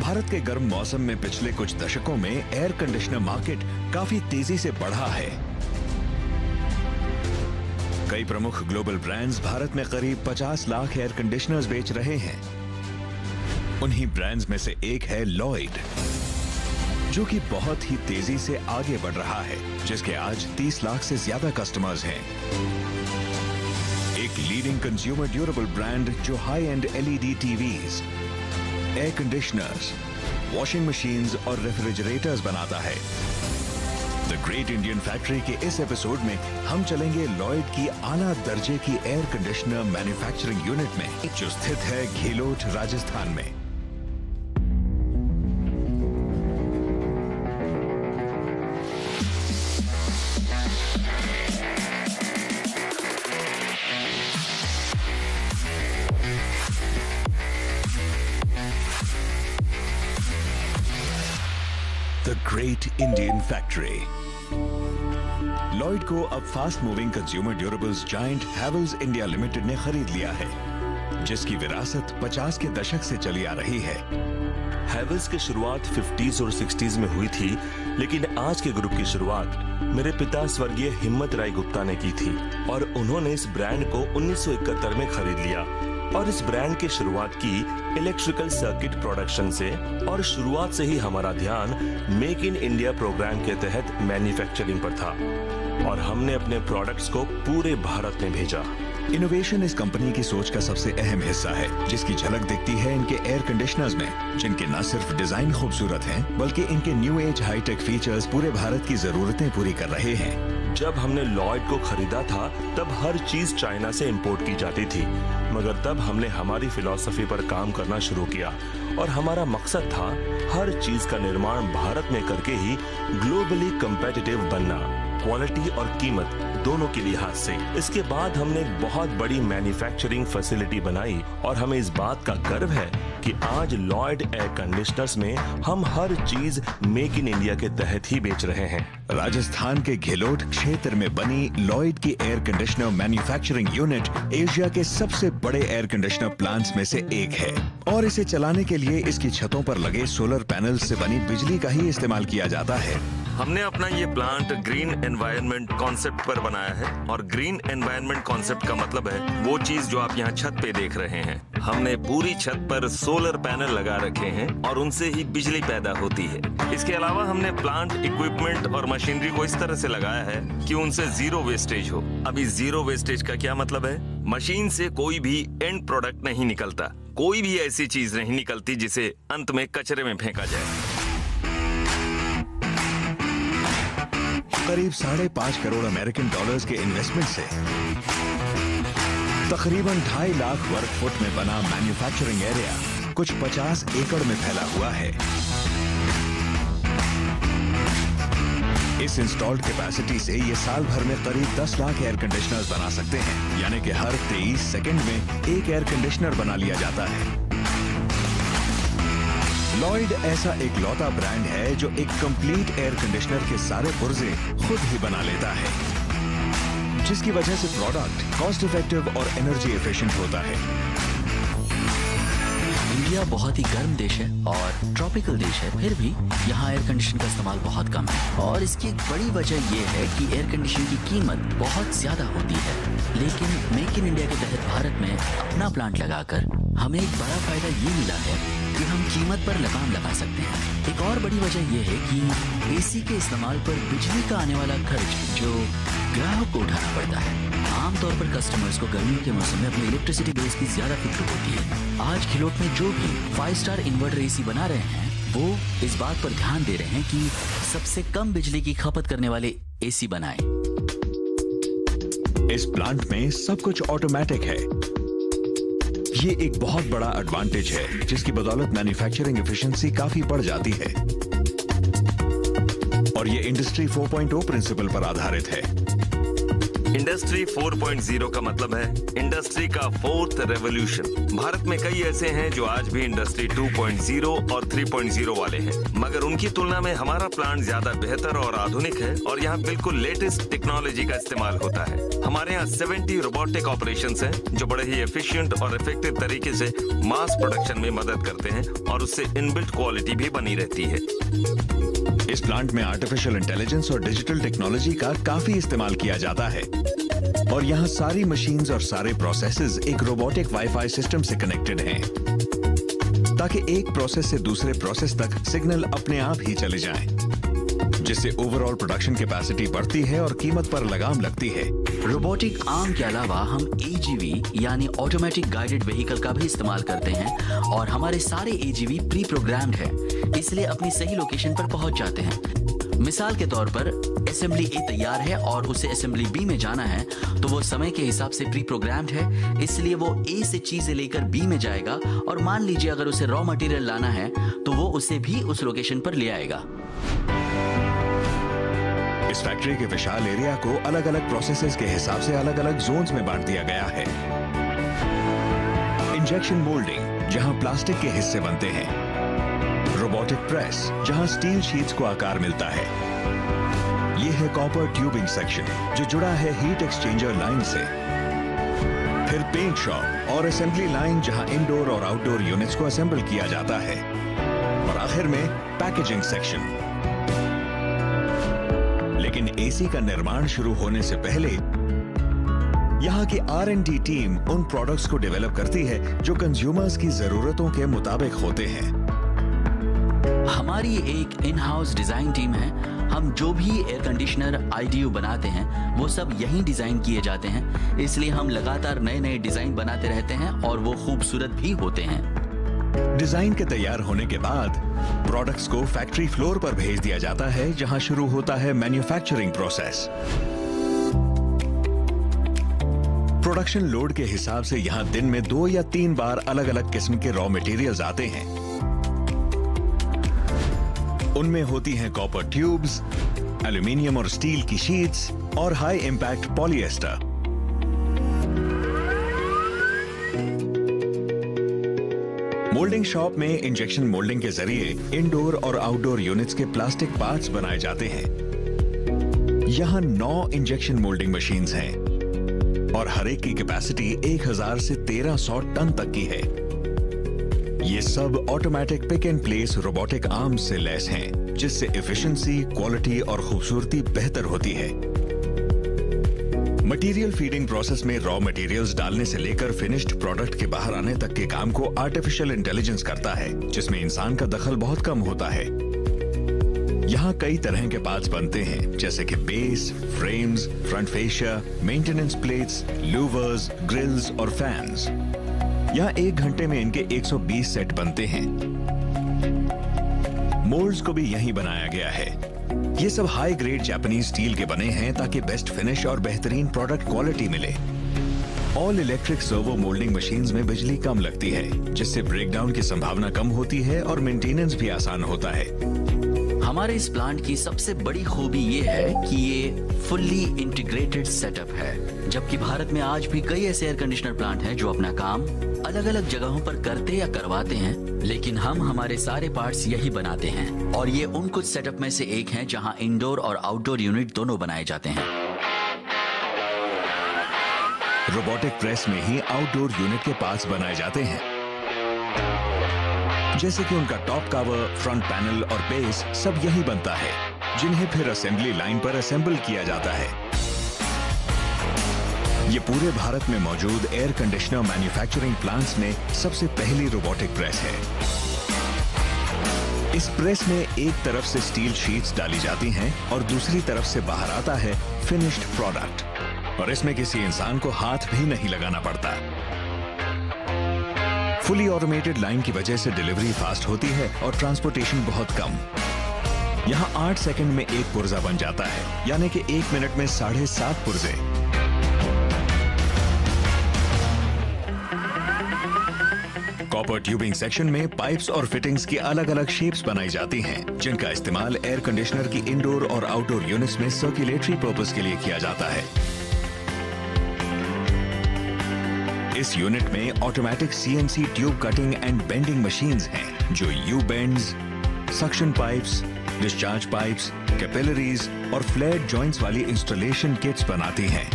भारत के गर्म मौसम में पिछले कुछ दशकों में एयर कंडीशनर मार्केट काफी तेजी से बढ़ा है। कई प्रमुख ग्लोबल ब्रांड्स भारत में करीब 50 लाख एयर कंडीशनर्स बेच रहे हैं। उन्हीं ब्रांड्स में से एक है लॉयड, जो कि बहुत ही तेजी से आगे बढ़ रहा है, जिसके आज 30 लाख से ज्यादा कस्टमर्स हैं। एक लीडिंग कंज्यूमर ड्यूरेबल ब्रांड जो high and LED TVs, air conditioners, washing machines और रेफ्रिजरेटर्स बनाता है। द ग्रेट इंडियन फैक्ट्री के इस एपिसोड में हम चलेंगे लॉयड की आला दर्जे की एयर कंडीशनर मैन्युफैक्चरिंग यूनिट में, जो स्थित है घेलोट, राजस्थान में। The great Indian factory. Lloyd को अब fast moving consumer durables giant Havells India limited ने खरीद लिया है, जिसकी विरासत 50 के दशक से चली आ रही है। हैवेल्स की शुरुआत 50s और 60s में हुई थी, लेकिन आज के ग्रुप की शुरुआत मेरे पिता स्वर्गीय हिम्मत राय गुप्ता ने की थी और उन्होंने इस ब्रांड को 1971 में खरीद लिया और इस ब्रांड की शुरुआत की इलेक्ट्रिकल सर्किट प्रोडक्शन से, और शुरुआत से ही हमारा ध्यान मेक इन इंडिया प्रोग्राम के तहत मैन्युफैक्चरिंग पर था और हमने अपने प्रोडक्ट्स को पूरे भारत में भेजा। इनोवेशन इस कंपनी की सोच का सबसे अहम हिस्सा है, जिसकी झलक दिखती है इनके एयर कंडीशनर्स में, जिनके न सिर्फ डिजाइन खूबसूरत हैं, बल्कि इनके न्यू एज हाईटेक फीचर्स पूरे भारत की जरूरतें पूरी कर रहे हैं। जब हमने लॉयड को खरीदा था तब हर चीज चाइना से इंपोर्ट की जाती थी, मगर तब हमने हमारी फिलॉसफी पर काम करना शुरू किया और हमारा मकसद था हर चीज का निर्माण भारत में करके ही ग्लोबली कंपेटिटिव बनना, क्वालिटी और कीमत दोनों के लिहाज से। इसके बाद हमने एक बहुत बड़ी मैन्युफैक्चरिंग फैसिलिटी बनाई और हमें इस बात का गर्व है कि आज लॉयड एयर कंडीशनर्स में हम हर चीज मेक इन इंडिया के तहत ही बेच रहे हैं। राजस्थान के घेलोट क्षेत्र में बनी लॉयड की air conditioner manufacturing unit Asia के सबसे बड़े एयर कंडीशनर प्लांट्स में से एक है और इसे चलाने के लिए इसकी छतों पर लगे सोलर पैनल से बनी बिजली का ही इस्तेमाल किया जाता है। हमने अपना ये प्लांट ग्रीन एनवायरनमेंट कॉन्सेप्ट पर बनाया है और ग्रीन एनवायरनमेंट कॉन्सेप्ट का मतलब है वो चीज जो आप यहाँ छत पे देख रहे हैं। हमने पूरी छत पर सोलर पैनल लगा रखे हैं और उनसे ही बिजली पैदा होती है। इसके अलावा हमने प्लांट इक्विपमेंट और मशीनरी को इस तरह से लगाया है कि उनसे जीरो वेस्टेज हो। अभी जीरो वेस्टेज का क्या मतलब है? मशीन से कोई भी एंड प्रोडक्ट नहीं निकलता, कोई भी ऐसी चीज नहीं निकलती जिसे अंत में कचरे में फेंका जाए। करीब 5.5 करोड़ अमेरिकन डॉलर्स के इन्वेस्टमेंट से तकरीबन 2.5 लाख वर्ग फुट में बना मैन्युफैक्चरिंग एरिया कुछ 50 एकड़ में फैला हुआ है। इस इंस्टॉल्ड कैपेसिटी से ये साल भर में करीब 10 लाख एयर कंडीशनर्स बना सकते हैं, यानी कि हर 23 सेकंड में एक एयर कंडीशनर बना लिया जाता है। लॉयड ऐसा एक लौता ब्रांड है जो एक कंप्लीट एयर कंडीशनर के सारे पुर्जे खुद ही बना लेता है, जिसकी वजह से प्रोडक्ट कॉस्ट इफेक्टिव और एनर्जी एफिशिएंट होता है। इंडिया बहुत ही गर्म देश है और ट्रॉपिकल देश है, फिर भी यहाँ एयर कंडीशन का इस्तेमाल बहुत कम है और इसकी एक बड़ी वजह यह है कि एयर कंडीशन की कीमत बहुत ज्यादा होती है। लेकिन मेक इन इंडिया के तहत भारत में अपना प्लांट लगाकर हमें एक बड़ा फायदा ये मिला है कि हम कीमत पर लगाम लगा सकते हैं। एक और बड़ी वजह यह है कि एसी के इस्तेमाल पर बिजली का आने वाला खर्च जो ग्राहक को उठाना पड़ता है। आमतौर पर कस्टमर्स को गर्मियों के मौसम में अपने इलेक्ट्रिसिटी बिल्स की ज्यादा फिक्र होती है। आज घेलोट में जो भी 5 स्टार इन्वर्टर एसी बना रहे हैं वो इस बात पर ध्यान दे रहे हैं कि सबसे कम बिजली की खपत करने वाले एसी बनाएं। इस प्लांट में सब कुछ ऑटोमेटिक है। ये एक बहुत बड़ा एडवांटेज है, जिसकी बदौलत मैन्युफैक्चरिंग एफिशिएंसी काफी बढ़ जाती है और ये इंडस्ट्री 4.0 प्रिंसिपल पर आधारित है। इंडस्ट्री 4.0 का मतलब है इंडस्ट्री का फोर्थ रेवोल्यूशन। भारत में कई ऐसे हैं जो आज भी इंडस्ट्री 2.0 और 3.0 वाले हैं, मगर उनकी तुलना में हमारा प्लांट ज्यादा बेहतर और आधुनिक है और यहाँ बिल्कुल लेटेस्ट टेक्नोलॉजी का इस्तेमाल होता है। हमारे यहाँ 70 रोबोटिक ऑपरेशंस हैं जो बड़े ही एफिशिएंट और इफेक्टिव तरीके से मास प्रोडक्शन में मदद करते हैं और उससे इनबिल्ट क्वालिटी भी बनी रहती है। इस प्लांट में आर्टिफिशियल इंटेलिजेंस और डिजिटल टेक्नोलॉजी का काफी इस्तेमाल किया जाता है और यहाँ सारी मशीन्स और सारे प्रोसेसेस एक रोबोटिक वाईफाई सिस्टम से कनेक्टेड हैं ताकि एक प्रोसेस से दूसरे प्रोसेस तक सिग्नल अपने आप ही चले जाएं, जिससे ओवरऑल प्रोडक्शन कैपेसिटी बढ़ती है और कीमत पर लगाम लगती है। रोबोटिक आर्म के अलावा हम AGV यानी ऑटोमेटिक गाइडेड व्हीकल का भी इस्तेमाल करते हैं और हमारे सारे AGV प्री प्रोग्राम्ड है, इसलिए अपनी सही लोकेशन पर पहुंच जाते हैं। मिसाल के तौर पर असेंबली A तैयार है और उसे असेंबली B में जाना है, तो वो समय के हिसाब से प्री प्रोग्राम्ड है, इसलिए वो A से चीजें लेकर B में जाएगा और मान लीजिए अगर उसे रॉ मटेरियल लाना है तो वो उसे भी उस लोकेशन पर ले आएगा। इस फैक्ट्री के विशाल एरिया को अलग अलग प्रोसेसेस के हिसाब से अलग अलग जोन्स में बांट दिया गया है। इंजेक्शन मोल्डिंग, जहां प्लास्टिक के हिस्से बनते हैं। रोबोटिक प्रेस, जहां स्टील शीट्स को आकार मिलता है। यह है कॉपर ट्यूबिंग सेक्शन जो जुड़ा है हीट एक्सचेंजर लाइन से। फिर पेंट शॉप और असेंबली लाइन, जहां इंडोर और आउटडोर यूनिट्स को असेंबल किया जाता है। और आखिर में पैकेजिंग सेक्शन। लेकिन एसी का निर्माण शुरू होने से पहले यहां की R&D टीम उन प्रोडक्ट्स को डेवलप करती है जो कंज्यूमर्स की जरूरतों के मुताबिक होते हैं। हमारी एक इन हाउस डिजाइन टीम है। हम जो भी एयर कंडीशनर IDU बनाते हैं वो सब यहीं डिजाइन किए जाते हैं, इसलिए हम लगातार नए नए डिजाइन बनाते रहते हैं और वो खूबसूरत भी होते हैं। डिजाइन के तैयार होने के बाद प्रोडक्ट्स को फैक्ट्री फ्लोर पर भेज दिया जाता है, जहां शुरू होता है मैन्युफैक्चरिंग प्रोसेस। प्रोडक्शन लोड के हिसाब से यहां दिन में 2 या 3 बार अलग अलग किस्म के रॉ मटेरियल्स आते हैं। उनमें होती हैं कॉपर ट्यूब्स, एल्यूमिनियम और स्टील की शीट्स और high impact polyester. Moulding shop में इंजेक्शन मोल्डिंग के जरिए इंडोर और आउटडोर यूनिट्स के प्लास्टिक पार्ट्स बनाए जाते हैं। यहां 9 इंजेक्शन मोल्डिंग मशीन्स हैं और हर एक की कैपेसिटी 1000 से 1300 टन तक की है। ये सब automatic pick and place robotic arms से लैस हैं, जिससे एफिशिएंसी, क्वालिटी और खूबसूरती बेहतर होती है। मटेरियल फीडिंग प्रोसेस में रॉ मटेरियल्स डालने से लेकर फिनिश्ड प्रोडक्ट के बाहर आने तक के काम को आर्टिफिशियल इंटेलिजेंस करता है, जिसमें इंसान का दखल बहुत कम होता है। यहाँ कई तरह के पार्ट्स बनते हैं, जैसे कि base, frames, front fascia, maintenance plates, louvres, grills और फैंस। यहाँ 1 घंटे में इनके 120 सेट बनते हैं। मोल्ड्स को भी यहीं बनाया गया है। ये सब हाई ग्रेड जापानीज स्टील के बने हैं ताकि बेस्ट फिनिश और बेहतरीन प्रोडक्ट क्वालिटी मिले। All electric servo moulding machines में बिजली कम लगती है, जिससे ब्रेकडाउन की संभावना कम होती है और मेंटेनेंस भी आसान होता है। हमारे इस प्लांट की सबसे बड़ी खूबी ये है कि ये फुल्ली इंटीग्रेटेड सेटअप है, जबकि भारत में आज भी कई ऐसे एयर कंडीशनर प्लांट हैं जो अपना काम अलग अलग जगहों पर करते या करवाते हैं, लेकिन हम हमारे सारे पार्ट्स यही बनाते हैं और ये उन कुछ सेटअप में से एक है जहां इंडोर और आउटडोर यूनिट दोनों बनाए जाते हैं। रोबोटिक प्रेस में ही आउटडोर यूनिट के पार्ट्स बनाए जाते हैं, जैसे कि उनका टॉप कवर, फ्रंट पैनल और बेस सब यही बनता है, जिन्हें फिर असेंबली लाइन पर असेंबल किया जाता है। ये पूरे भारत में मौजूद एयर कंडीशनर मैन्युफैक्चरिंग प्लांट्स में सबसे पहली रोबोटिक प्रेस है। इस प्रेस में एक तरफ से स्टील शीट्स डाली जाती हैं और दूसरी तरफ से बाहर आता है फिनिश्ड प्रोडक्ट, और इसमें किसी इंसान को हाथ भी नहीं लगाना पड़ता। फुली ऑटोमेटेड लाइन की वजह से डिलीवरी फास्ट होती है और ट्रांसपोर्टेशन बहुत कम। यहाँ 8 सेकंड में एक पुर्जा बन जाता है, यानी कि 1 मिनट में 7.5 पुर्जे। कॉपर ट्यूबिंग सेक्शन में पाइप्स और फिटिंग्स की अलग अलग शेप्स बनाई जाती हैं, जिनका इस्तेमाल एयर कंडीशनर की इंडोर और आउटडोर यूनिट्स में सर्कुलेटरी पर्पस के लिए किया जाता है। इस यूनिट में automatic CNC tube cutting and bending machines हैं जो U bends, suction pipes, discharge pipes, capillaries और फ्लेयर्ड जॉइंट्स वाली इंस्टॉलेशन किट्स बनाती हैं।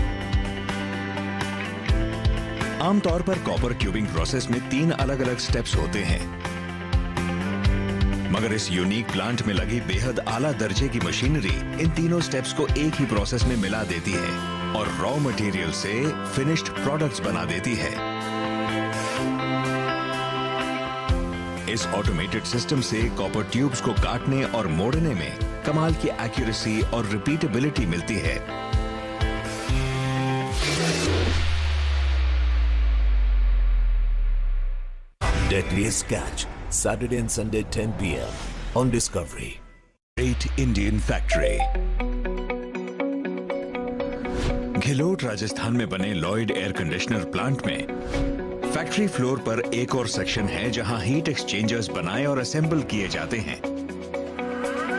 आमतौर पर कॉपर ट्यूबिंग प्रोसेस में 3 अलग-अलग स्टेप्स होते हैं, मगर इस यूनिक प्लांट में लगी बेहद आला दर्जे की मशीनरी इन तीनों स्टेप्स को एक ही प्रोसेस में मिला देती है और रॉ मटेरियल से फिनिश्ड प्रोडक्ट्स बना देती है। इस ऑटोमेटेड सिस्टम से कॉपर ट्यूब्स को काटने और मोड़ने में कमाल की एक्यूरेसी और रिपीटेबिलिटी मिलती है। Deadliest Catch, Saturday and Sunday 10 p.m. on Discovery. Great Indian Factory. Ghiloth Rajasthan में बने लॉयड एयर कंडीशनर प्लांट में फैक्ट्री फ्लोर पर एक और सेक्शन है जहां हीट एक्सचेंजर्स बनाए और असेंबल किए जाते हैं,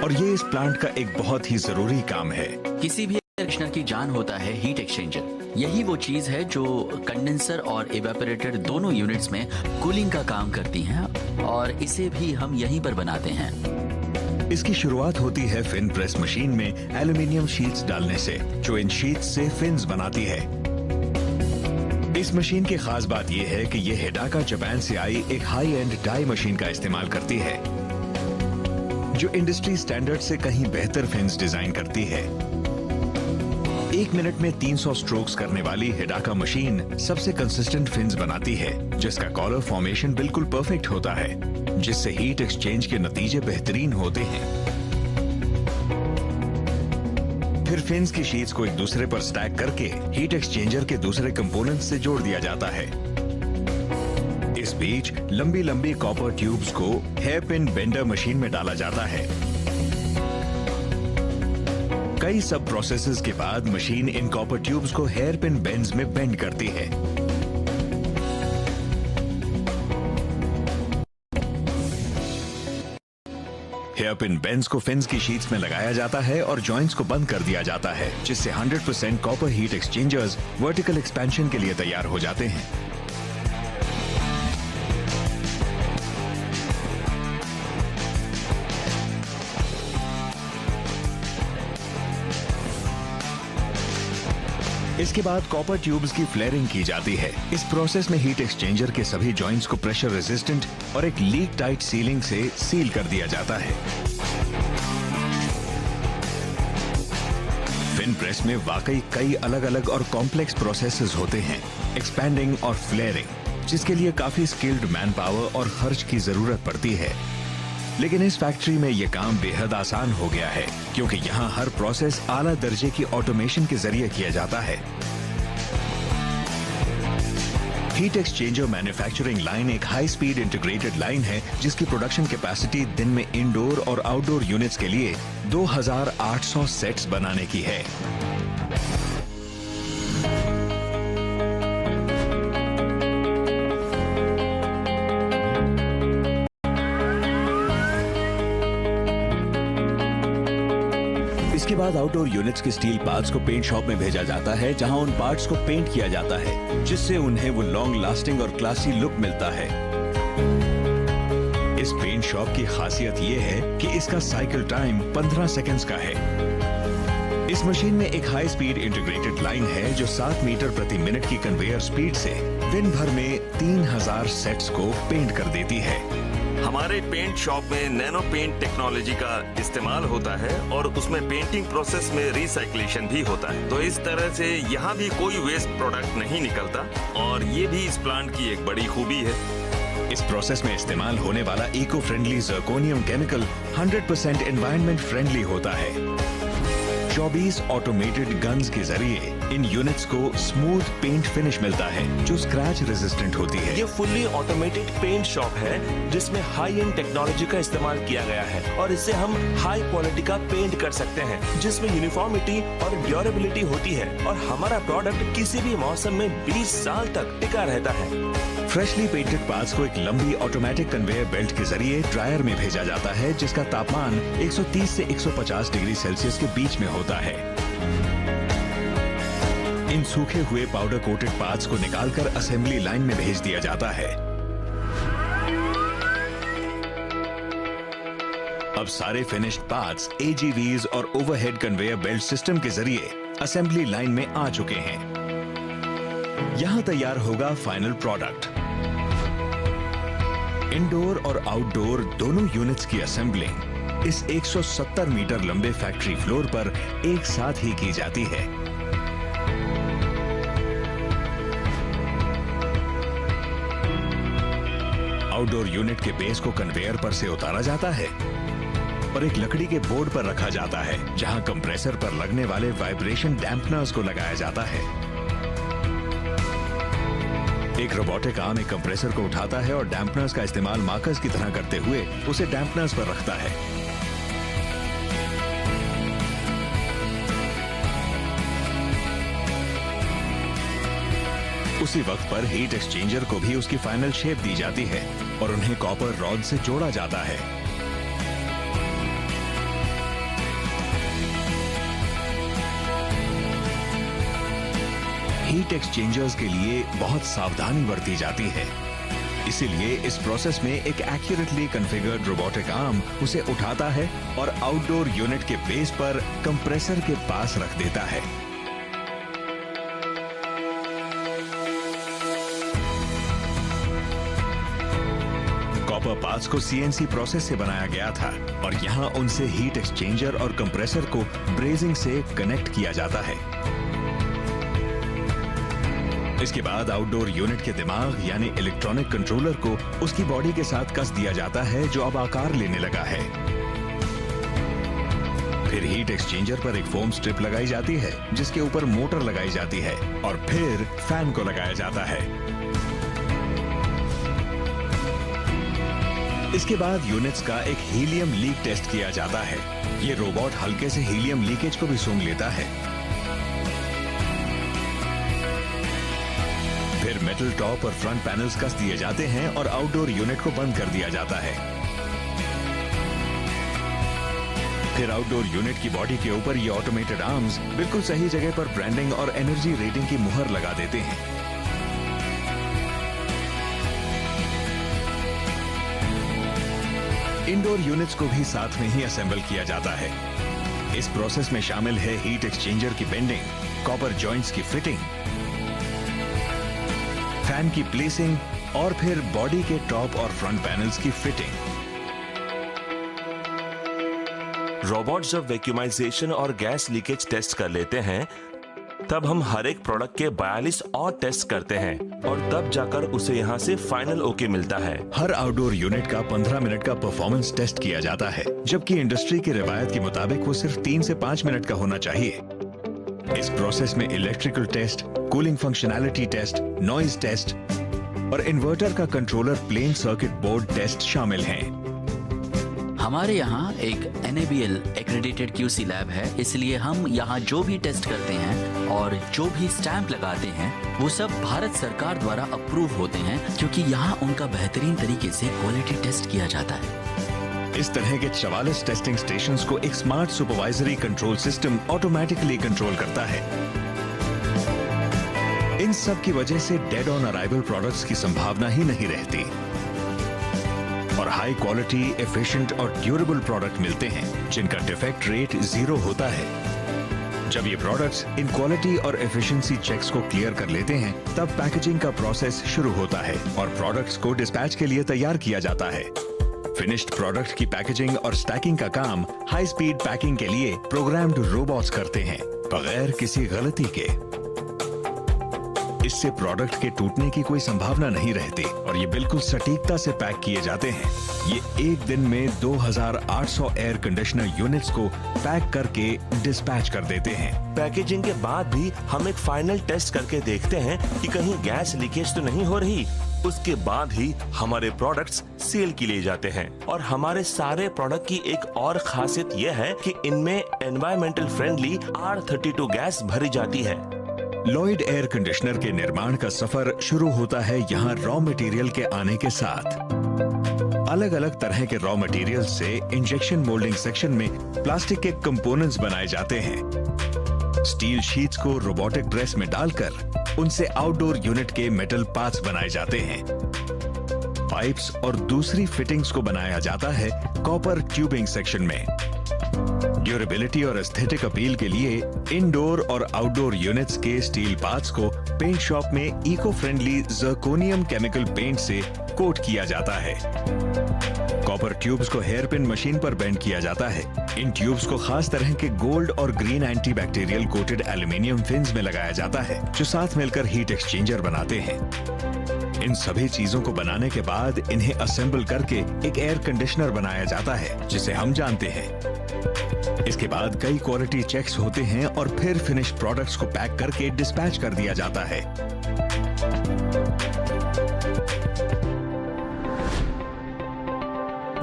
और ये इस प्लांट का एक बहुत ही जरूरी काम है। किसी भी एयर कंडीशनर की जान होता है हीट एक्सचेंजर। यही वो चीज है जो कंडेंसर और इवेपोरेटर दोनों यूनिट्स में कूलिंग का काम करती हैं, और इसे भी हम यहीं पर बनाते हैं। इसकी शुरुआत होती है फिन प्रेस मशीन में एल्यूमिनियम शीट्स डालने से, जो इन शीट्स से फिन्स बनाती है। इस मशीन की खास बात यह है कि यह हिडाका जापान से आई एक हाई एंड डाई मशीन का इस्तेमाल करती है, जो इंडस्ट्री स्टैंडर्ड से कहीं बेहतर फिन्स डिजाइन करती है। 1 मिनट में 300 स्ट्रोक्स करने वाली हिडाका मशीन सबसे कंसिस्टेंट फिन्स बनाती है, जिसका कॉलर फॉर्मेशन बिल्कुल परफेक्ट होता है, जिससे हीट एक्सचेंज के नतीजे बेहतरीन होते हैं। फिर फिन्स की शीट्स को एक दूसरे पर स्टैक करके हीट एक्सचेंजर के दूसरे कंपोनेंट्स से जोड़ दिया जाता है। इस बीच लंबी लंबी कॉपर ट्यूब्स को हेयर पिन बेंडर मशीन में डाला जाता है। कई सब प्रोसेसेस के बाद मशीन इन कॉपर ट्यूब्स को हेयर पिन बेंड्स में बेंड करती है। हेयर पिन बेंड्स को फिन्स की शीट्स में लगाया जाता है और जॉइंट्स को बंद कर दिया जाता है, जिससे 100% copper heat exchangers vertical expansion के लिए तैयार हो जाते हैं। इसके बाद कॉपर ट्यूब्स की फ्लेयरिंग की जाती है। इस प्रोसेस में हीट एक्सचेंजर के सभी जॉइंट्स को प्रेशर रेजिस्टेंट और एक लीक टाइट सीलिंग से सील कर दिया जाता है। फिन प्रेस में वाकई कई अलग अलग और कॉम्प्लेक्स प्रोसेसेस होते हैं, एक्सपैंडिंग और फ्लेयरिंग, जिसके लिए काफी स्किल्ड मैन पावर और खर्च की जरूरत पड़ती है। लेकिन इस फैक्ट्री में यह काम बेहद आसान हो गया है, क्योंकि यहाँ हर प्रोसेस आला दर्जे की ऑटोमेशन के जरिए किया जाता है। हीट एक्सचेंजर मैन्युफैक्चरिंग लाइन एक हाई स्पीड इंटीग्रेटेड लाइन है, जिसकी प्रोडक्शन कैपेसिटी दिन में इंडोर और आउटडोर यूनिट्स के लिए 2800 सेट्स बनाने की है। इसके बाद आउटडोर यूनिट्स के स्टील पार्ट्स को पेंट शॉप में भेजा जाता है, जहां उन पार्ट्स को पेंट किया जाता है, जिससे उन्हें वो लॉन्ग लास्टिंग और क्लासी लुक मिलता है। इस पेंट शॉप की खासियत ये है कि इसका साइकिल टाइम 15 सेकंड्स का है। इस मशीन में एक हाई स्पीड इंटीग्रेटेड लाइन है जो 7 मीटर प्रति मिनट की कन्वेयर स्पीड से दिन भर में 3000 सेट्स को पेंट कर देती है। हमारे पेंट शॉप में नैनो पेंट टेक्नोलॉजी का इस्तेमाल होता है और उसमें पेंटिंग प्रोसेस में रिसाइक्लेशन भी होता है, तो इस तरह से यहाँ भी कोई वेस्ट प्रोडक्ट नहीं निकलता, और ये भी इस प्लांट की एक बड़ी खूबी है। इस प्रोसेस में इस्तेमाल होने वाला eco friendly zirconium chemical 100% environment friendly होता है। 24 ऑटोमेटेड गन्स के जरिए इन यूनिट्स को स्मूथ पेंट फिनिश मिलता है, जो स्क्रैच रेजिस्टेंट होती है। ये फुल्ली ऑटोमेटेड पेंट शॉप है, जिसमें हाई एंड टेक्नोलॉजी का इस्तेमाल किया गया है, और इससे हम हाई क्वालिटी का पेंट कर सकते हैं, जिसमें यूनिफॉर्मिटी और ड्यूरेबिलिटी होती है, और हमारा प्रोडक्ट किसी भी मौसम में 20 साल तक टिका रहता है। फ्रेशली पेंटेड पार्ट्स को एक लंबी ऑटोमेटिक कन्वेयर बेल्ट के जरिए ड्रायर में भेजा जाता है, जिसका तापमान 130 से 150 डिग्री सेल्सियस के बीच में होता है। इन सूखे हुए पाउडर कोटेड पार्ट्स को निकालकर असेंबली लाइन में भेज दिया जाता है। अब सारे फिनिश्ड पार्ट्स एजीवीज और ओवरहेड कन्वेयर बेल्ट सिस्टम के जरिए असेंबली लाइन में आ चुके हैं। यहां तैयार होगा फाइनल प्रोडक्ट। इंडोर और आउटडोर दोनों यूनिट्स की असेंबलिंग इस 170 मीटर लंबे फैक्ट्री फ्लोर पर एक साथ ही की जाती है। आउटडोर यूनिट के बेस को कन्वेयर पर से उतारा जाता है और एक लकड़ी के बोर्ड पर रखा जाता है, जहां कंप्रेसर पर लगने वाले वाइब्रेशन डैम्पनर्स को लगाया जाता है। एक रोबोटिक आर्म एक कंप्रेसर को उठाता है और डैम्पनर्स का इस्तेमाल मार्कर्स की तरह करते हुए उसे डैम्पनर्स पर रखता है। उसी वक्त पर हीट एक्सचेंजर को भी उसकी फाइनल शेप दी जाती है और उन्हें कॉपर रॉड से जोड़ा जाता है। हीट एक्सचेंजर्स के लिए बहुत सावधानी बरती जाती है, इसीलिए इस प्रोसेस में एक एक्यूरेटली कॉन्फ़िगर्ड रोबोटिक आर्म उसे उठाता है और आउटडोर यूनिट के बेस पर कंप्रेसर के पास रख देता है। कॉपर पार्ट्स को सीएनसी प्रोसेस से बनाया गया था और यहां उनसे हीट एक्सचेंजर और कंप्रेसर को ब्रेजिंग से कनेक्ट किया जाता है। इसके बाद आउटडोर यूनिट के दिमाग यानी इलेक्ट्रॉनिक कंट्रोलर को उसकी बॉडी के साथ कस दिया जाता है, जो अब आकार लेने लगा है। फिर हीट एक्सचेंजर पर एक फोम स्ट्रिप लगाई जाती है, जिसके ऊपर मोटर लगाई जाती है और फिर फैन को लगाया जाता है। इसके बाद यूनिट्स का एक हीलियम लीक टेस्ट किया जाता है। ये रोबोट हल्के से हीलियम लीकेज को भी सूंघ लेता है। फिर मेटल टॉप और फ्रंट पैनल्स कस दिए जाते हैं और आउटडोर यूनिट को बंद कर दिया जाता है। फिर आउटडोर यूनिट की बॉडी के ऊपर ये ऑटोमेटेड आर्म्स बिल्कुल सही जगह पर ब्रांडिंग और एनर्जी रेटिंग की मुहर लगा देते हैं। इंडोर यूनिट्स को भी साथ में ही असेंबल किया जाता है। इस प्रोसेस में शामिल है हीट एक्सचेंजर की बेंडिंग, कॉपर जॉइंट्स की फिटिंग, फैन की प्लेसिंग और फिर बॉडी के टॉप और फ्रंट पैनल्स की फिटिंग। रोबोट जब वैक्यूमाइजेशन और गैस लीकेज टेस्ट कर लेते हैं, तब हम हर एक प्रोडक्ट के 42 और टेस्ट करते हैं और तब जाकर उसे यहाँ से फाइनल ओके मिलता है। हर आउटडोर यूनिट का 15 मिनट का परफॉर्मेंस टेस्ट किया जाता है, जबकि इंडस्ट्री की रिवायत के मुताबिक वो सिर्फ 3 से 5 मिनट का होना चाहिए। इस प्रोसेस में electrical test, cooling functionality test, noise test और इन्वर्टर का controller plain circuit board test शामिल हैं। हमारे यहाँ एक NABL एक्रेडिटेड QC लैब है, इसलिए हम यहाँ जो भी टेस्ट करते हैं और जो भी स्टैंप लगाते हैं वो सब भारत सरकार द्वारा अप्रूव होते हैं, क्योंकि यहाँ उनका बेहतरीन तरीके से क्वालिटी टेस्ट किया जाता है। इस तरह के 44 टेस्टिंग स्टेशंस को एक smart supervisory control system automatically control करता है। इन सब की वजह से डेड ऑन अराइवल प्रोडक्ट्स की संभावना ही नहीं रहती और हाई क्वालिटी, एफिशिएंट और ड्यूरेबल प्रोडक्ट मिलते हैं, जिनका डिफेक्ट रेट 0 होता है। जब ये प्रोडक्ट्स इन क्वालिटी और एफिशिएंसी चेक्स को क्लियर कर लेते हैं, तब पैकेजिंग का प्रोसेस शुरू होता है और प्रोडक्ट्स को डिस्पैच के लिए तैयार किया जाता है। फिनिश्ड प्रोडक्ट की पैकेजिंग और स्टैकिंग का काम हाई स्पीड पैकिंग के लिए प्रोग्राम्ड रोबोट्स करते हैं, बगैर किसी गलती के। इससे प्रोडक्ट के टूटने की कोई संभावना नहीं रहती और ये बिल्कुल सटीकता से पैक किए जाते हैं। ये एक दिन में 2800 एयर कंडीशनर यूनिट्स को पैक करके डिस्पैच कर देते हैं। पैकेजिंग के बाद भी हम एक फाइनल टेस्ट करके देखते हैं कि कहीं गैस लीकेज तो नहीं हो रही। उसके बाद ही हमारे प्रोडक्ट्स सेल के लिए जाते हैं और हमारे सारे प्रोडक्ट की एक और खासियत यह है कि इनमें एनवायरमेंटल फ्रेंडली R32 गैस भरी जाती है। लॉयड एयर कंडीशनर के निर्माण का सफर शुरू होता है यहाँ रॉ मटेरियल के आने के साथ। अलग अलग तरह के रॉ मटेरियल से इंजेक्शन मोल्डिंग सेक्शन में प्लास्टिक के कंपोनेंट्स बनाए जाते हैं। स्टील शीट्स को रोबोटिक प्रेस में डालकर उनसे आउटडोर यूनिट के मेटल पार्ट्स बनाए जाते हैं। पाइप्स और दूसरी फिटिंग्स को बनाया जाता है कॉपर ट्यूबिंग सेक्शन में। ड्यूरेबिलिटी और एस्थेटिक अपील के लिए इंडोर और आउटडोर यूनिट्स के स्टील पार्ट्स को पेंट शॉप में इको फ्रेंडली ज़र्कोनियम केमिकल पेंट से कोट किया जाता है। कॉपर ट्यूब्स को हेयर पिन मशीन पर बेंड किया जाता है। इन ट्यूब्स को खास तरह के गोल्ड और green anti bacterial coated aluminium fins में लगाया जाता है, जो साथ मिलकर हीट एक्सचेंजर बनाते हैं। इन सभी चीजों को बनाने के बाद इन्हें असेंबल करके एक एयर कंडीशनर बनाया जाता है, जिसे हम जानते हैं। इसके बाद कई क्वालिटी चेक्स होते हैं और फिर फिनिश प्रोडक्ट्स को पैक करके डिस्पैच कर दिया जाता है।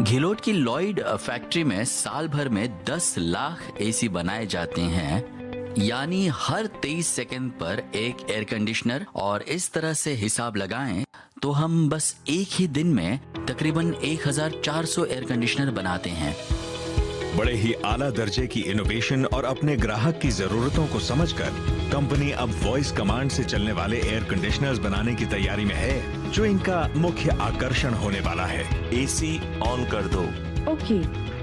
घिलोट की लॉयड फैक्ट्री में साल भर में 10 लाख एसी बनाए जाते हैं, यानी हर 23 सेकंड पर एक एयर कंडीशनर। और इस तरह से हिसाब लगाएं तो हम बस एक ही दिन में तकरीबन 1400 एयर कंडीशनर बनाते हैं। बड़े ही आला दर्जे की इनोवेशन और अपने ग्राहक की जरूरतों को समझकर कंपनी अब वॉइस कमांड से चलने वाले एयर कंडीशनर्स बनाने की तैयारी में है, जो इनका मुख्य आकर्षण होने वाला है। एसी ऑन कर दो। ओके।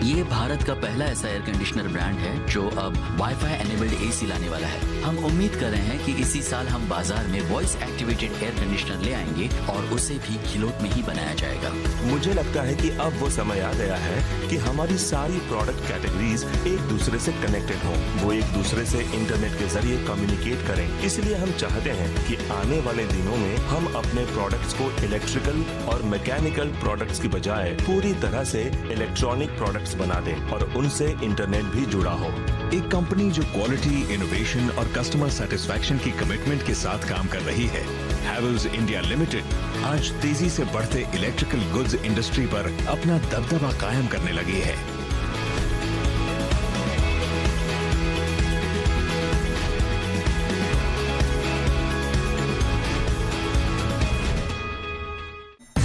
ये भारत का पहला ऐसा एयर कंडीशनर ब्रांड है जो अब वाईफाई एनेबल्ड एसी लाने वाला है। हम उम्मीद कर रहे हैं कि इसी साल हम बाजार में वॉइस एक्टिवेटेड एयर कंडीशनर ले आएंगे और उसे भी घिलोट में ही बनाया जाएगा। मुझे लगता है कि अब वो समय आ गया है कि हमारी सारी प्रोडक्ट कैटेगरीज एक दूसरे से कनेक्टेड हों, वो एक दूसरे से इंटरनेट के जरिए कम्युनिकेट करें। इसलिए हम चाहते हैं कि आने वाले दिनों में हम अपने प्रोडक्ट्स को इलेक्ट्रिकल और मैकेनिकल प्रोडक्ट्स की बजाय पूरी तरह से इलेक्ट्रॉनिक प्रोडक्ट्स बना दें और उनसे इंटरनेट भी जुड़ा हो। एक कंपनी जो क्वालिटी, इनोवेशन और कस्टमर सेटिस्फैक्शन की कमिटमेंट के साथ काम कर रही है, हैवेल्स इंडिया लिमिटेड आज तेजी से बढ़ते इलेक्ट्रिकल गुड्स इंडस्ट्री पर अपना दबदबा कायम करने लगी है।